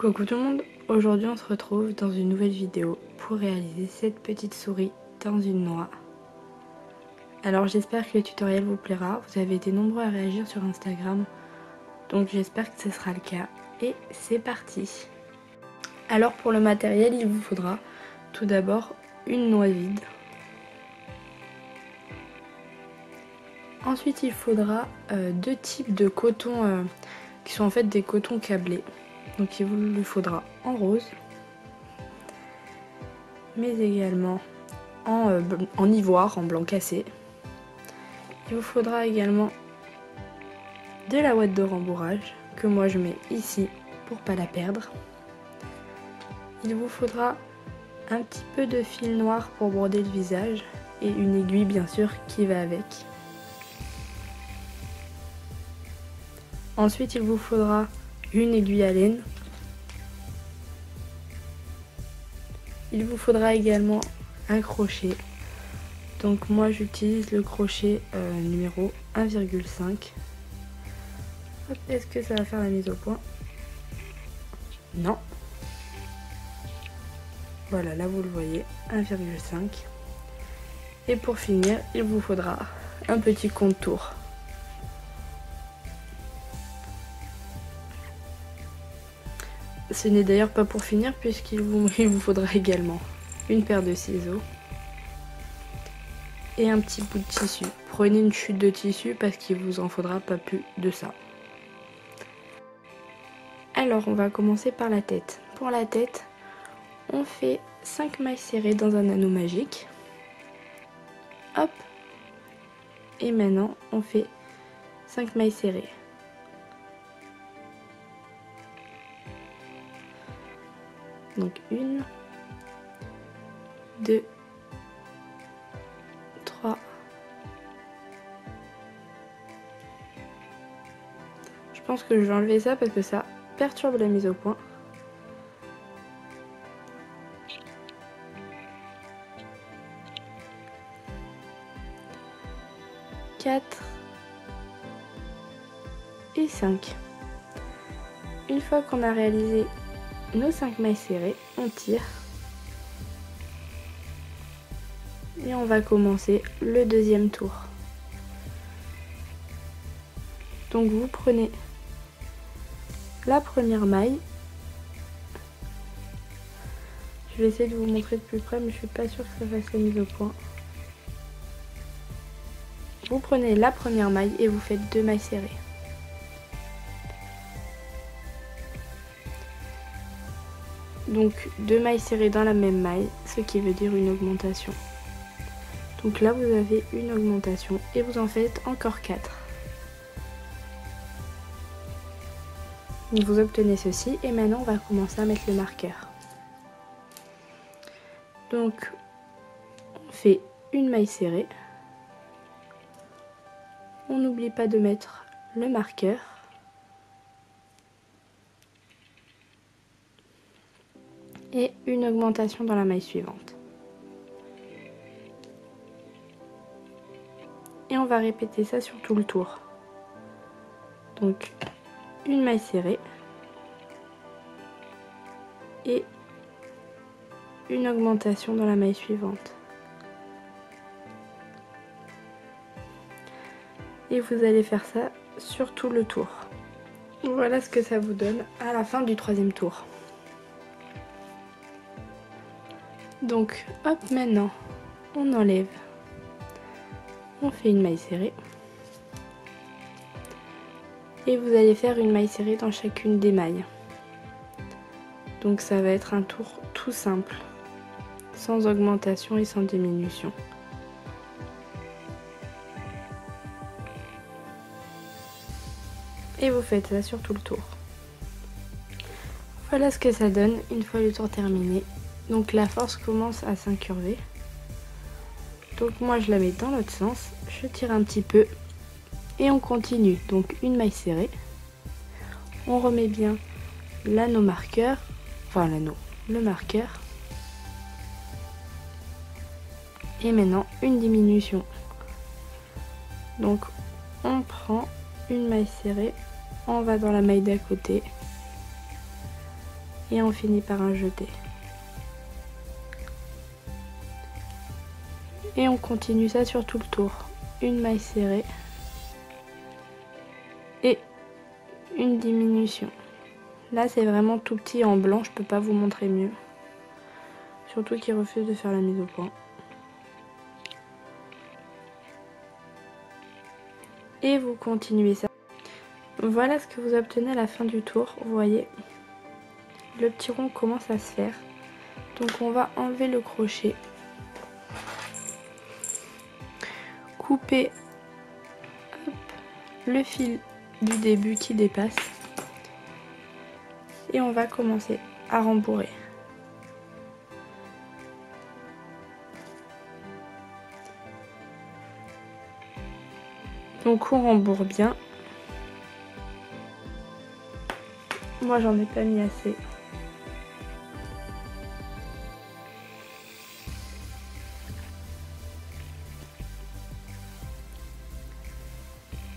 Coucou tout le monde, aujourd'hui on se retrouve dans une nouvelle vidéo pour réaliser cette petite souris dans une noix. Alors j'espère que le tutoriel vous plaira, vous avez été nombreux à réagir sur Instagram, donc j'espère que ce sera le cas. Et c'est parti. Alors pour le matériel, il vous faudra tout d'abord une noix vide. Ensuite il faudra deux types de coton qui sont en fait des cotons câblés. Donc il vous lui faudra en rose, mais également en ivoire, en blanc cassé. Il vous faudra également de la ouate de rembourrage, que moi je mets ici pour pas la perdre. Il vous faudra un petit peu de fil noir pour broder le visage et une aiguille bien sûr qui va avec. Ensuite il vous faudra une aiguille à laine. Il vous faudra également un crochet. Donc moi j'utilise le crochet numéro 1,5. Est-ce que ça va faire la mise au point? Non. Voilà, là vous le voyez, 1,5. Et pour finir, il vous faudra un petit contour. Ce n'est d'ailleurs pas pour finir puisqu'il vous faudra également une paire de ciseaux et un petit bout de tissu. Prenez une chute de tissu parce qu'il vous en faudra pas plus de ça. Alors on va commencer par la tête. Pour la tête, on fait 5 mailles serrées dans un anneau magique. Hop. Et maintenant on fait 5 mailles serrées. Donc 1, 2, 3, je pense que je vais enlever ça parce que ça perturbe la mise au point. 4 et 5. Une fois qu'on a réalisé nos 5 mailles serrées, on tire et on va commencer le deuxième tour. Donc vous prenez la première maille, je vais essayer de vous montrer de plus près mais je suis pas sûre que ça fasse la mise au point. Vous prenez la première maille et vous faites 2 mailles serrées. Donc 2 mailles serrées dans la même maille, ce qui veut dire une augmentation. Donc là vous avez une augmentation et vous en faites encore 4. Donc vous obtenez ceci et maintenant on va commencer à mettre le marqueur. Donc on fait une maille serrée. On n'oublie pas de mettre le marqueur. Et une augmentation dans la maille suivante. Et on va répéter ça sur tout le tour. Donc une maille serrée et une augmentation dans la maille suivante. Et vous allez faire ça sur tout le tour. Voilà ce que ça vous donne à la fin du troisième tour. Donc hop, maintenant on enlève, on fait une maille serrée et vous allez faire une maille serrée dans chacune des mailles. Donc ça va être un tour tout simple, sans augmentation et sans diminution. Et vous faites ça sur tout le tour. Voilà ce que ça donne une fois le tour terminé. Donc la force commence à s'incurver. Donc moi je la mets dans l'autre sens, je tire un petit peu et on continue. Donc une maille serrée. On remet bien l'anneau marqueur, enfin l'anneau, le marqueur. Et maintenant une diminution. Donc on prend une maille serrée, on va dans la maille d'à côté et on finit par un jeté. Et on continue ça sur tout le tour. Une maille serrée et une diminution. Là c'est vraiment tout petit en blanc, je peux pas vous montrer mieux. Surtout qu'il refuse de faire la mise au point. Et vous continuez ça. Voilà ce que vous obtenez à la fin du tour. Vous voyez, le petit rond commence à se faire. Donc on va enlever le crochet. Couper le fil du début qui dépasse. Et on va commencer à rembourrer. Donc on rembourre bien. Moi j'en ai pas mis assez.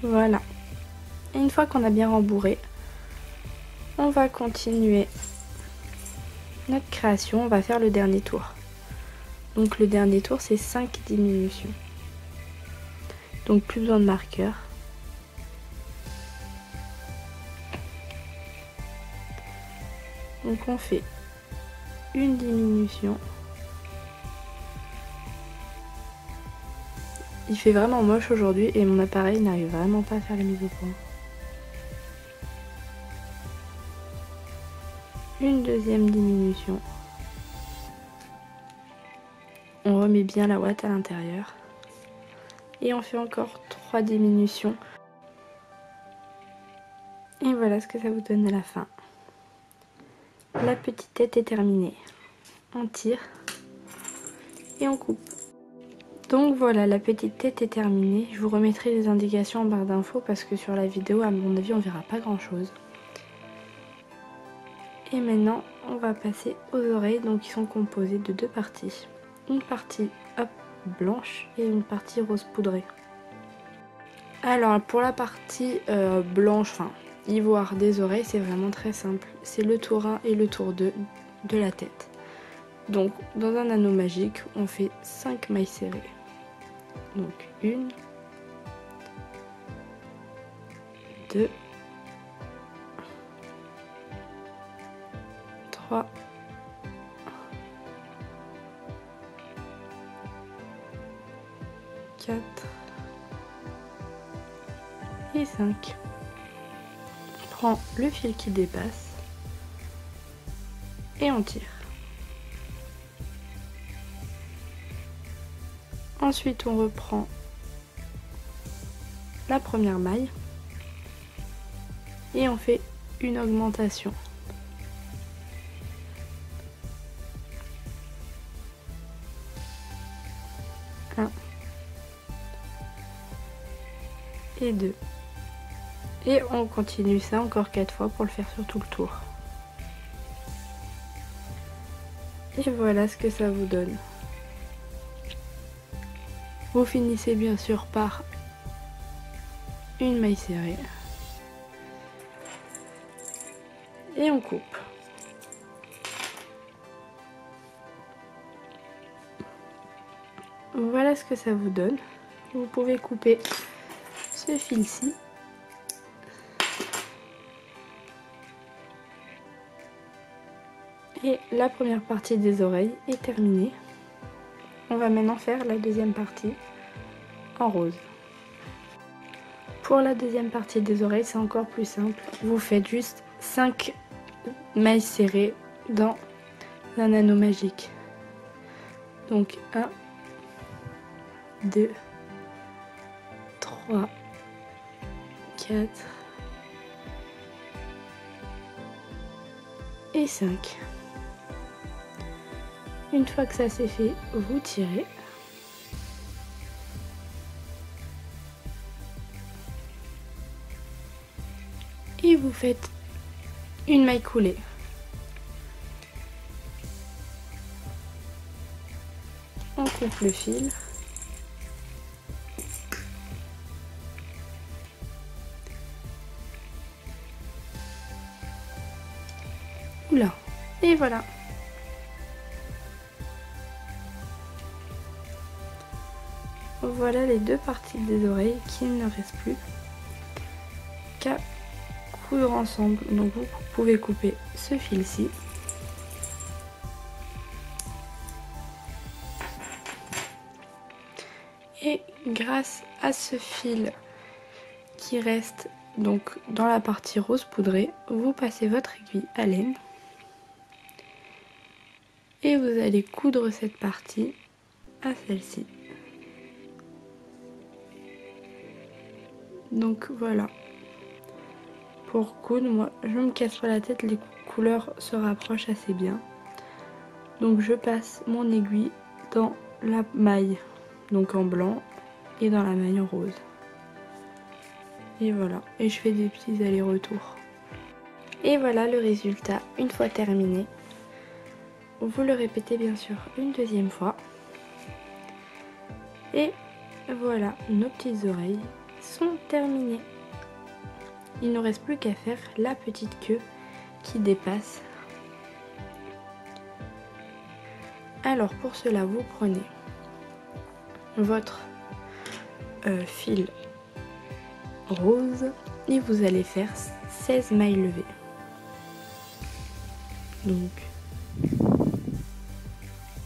Voilà. Et une fois qu'on a bien rembourré, on va continuer notre création. On va faire le dernier tour. Donc le dernier tour c'est 5 diminutions. Donc plus besoin de marqueur. Donc on fait une diminution. Il fait vraiment moche aujourd'hui et mon appareil n'arrive vraiment pas à faire la mise au point. Une deuxième diminution. On remet bien la ouate à l'intérieur. Et on fait encore 3 diminutions. Et voilà ce que ça vous donne à la fin. La petite tête est terminée. On tire et on coupe. Donc voilà, la petite tête est terminée. Je vous remettrai les indications en barre d'infos parce que sur la vidéo, à mon avis, on verra pas grand chose. Et maintenant, on va passer aux oreilles, donc qui sont composées de 2 parties. Une partie hop, blanche et une partie rose poudrée. Alors pour la partie blanche, enfin ivoire des oreilles, c'est vraiment très simple. C'est le tour 1 et le tour 2 de la tête. Donc dans un anneau magique, on fait 5 mailles serrées. Donc 1, 2, 3, 4 et 5. On prend le fil qui dépasse et on tire. Ensuite on reprend la première maille et on fait une augmentation. Un et 2. Et on continue ça encore 4 fois pour le faire sur tout le tour. Et voilà ce que ça vous donne. Vous finissez bien sûr par une maille serrée. Et on coupe. Voilà ce que ça vous donne. Vous pouvez couper ce fil-ci. Et la première partie des oreilles est terminée. On va maintenant faire la deuxième partie en rose. Pour la deuxième partie des oreilles, c'est encore plus simple. Vous faites juste 5 mailles serrées dans un anneau magique. Donc 1, 2, 3, 4 et 5. Une fois que ça c'est fait, vous tirez. Et vous faites une maille coulée. On coupe le fil. Oula, voilà. Voilà les deux parties des oreilles qu'il ne reste plus qu'à coudre ensemble. Donc vous pouvez couper ce fil-ci. Et grâce à ce fil qui reste donc dans la partie rose poudrée, vous passez votre aiguille à laine et vous allez coudre cette partie à celle-ci. Donc voilà. Pour coudre, moi je me casse pas la tête, les couleurs se rapprochent assez bien. Donc je passe mon aiguille dans la maille, donc en blanc, et dans la maille en rose. Et voilà, et je fais des petits allers-retours. Et voilà le résultat une fois terminé. Vous le répétez bien sûr une deuxième fois. Et voilà, nos petites oreilles sont terminées. Il ne nous reste plus qu'à faire la petite queue qui dépasse. Alors pour cela, vous prenez votre fil rose et vous allez faire 16 mailles levées. Donc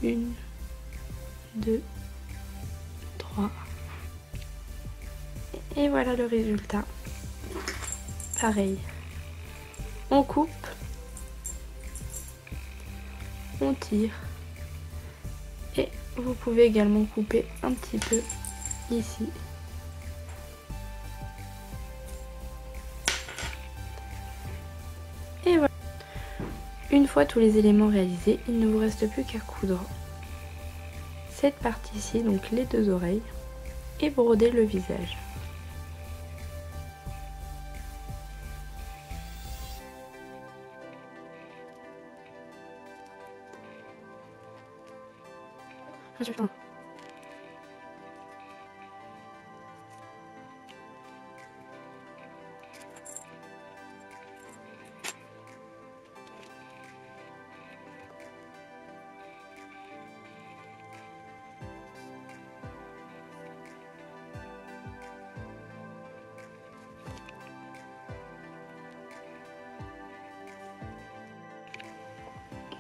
1, 2, 3 et voilà le résultat. Pareil, on coupe, on tire et vous pouvez également couper un petit peu ici. Et voilà. Une fois tous les éléments réalisés, il ne vous reste plus qu'à coudre cette partie-ci, donc les deux oreilles, et broder le visage.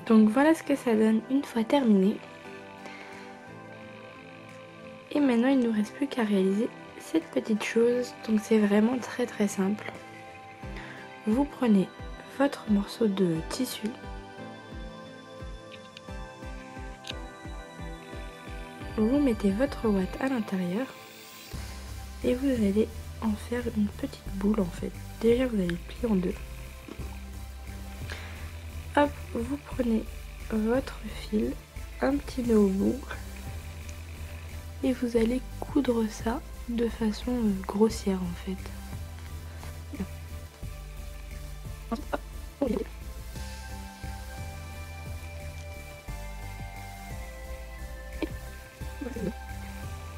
Donc voilà ce que ça donne une fois terminé. Et maintenant il ne nous reste plus qu'à réaliser cette petite chose. Donc c'est vraiment très simple. Vous prenez votre morceau de tissu. Vous mettez votre ouate à l'intérieur. Et vous allez en faire une petite boule en fait. Déjà vous allez le plier en deux. Hop, vous prenez votre fil, un petit nœud au bout et vous allez coudre ça de façon grossière en fait.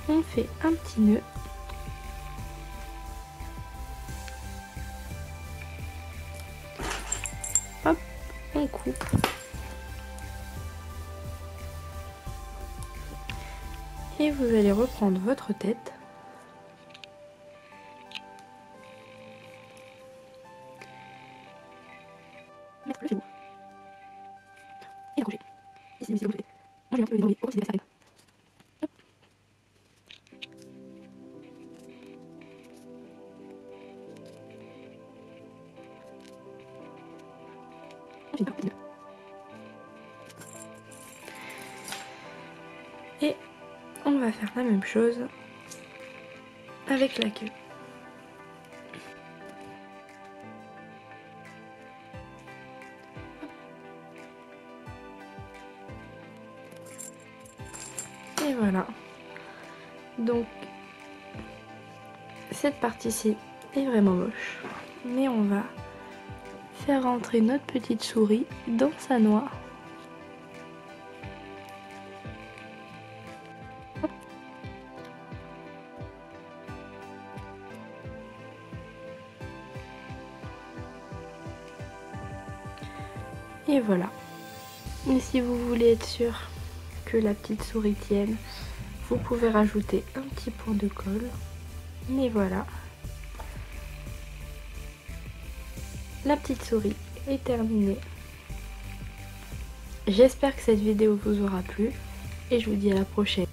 On fait un petit nœud. Hop, on coupe. Et vous allez reprendre votre tête. Mettre le fil et accrocher. Ici, vous pouvez. Moi, je vais un peu le pour que ça s'arrête. Hop. On fait un petit nœud. Et on va faire la même chose avec la queue. Et voilà. Donc cette partie-ci est vraiment moche, mais on va faire rentrer notre petite souris dans sa noix. Et voilà. Et si vous voulez être sûr que la petite souris tienne, vous pouvez rajouter un petit point de colle. Et voilà, la petite souris est terminée. J'espère que cette vidéo vous aura plu et je vous dis à la prochaine.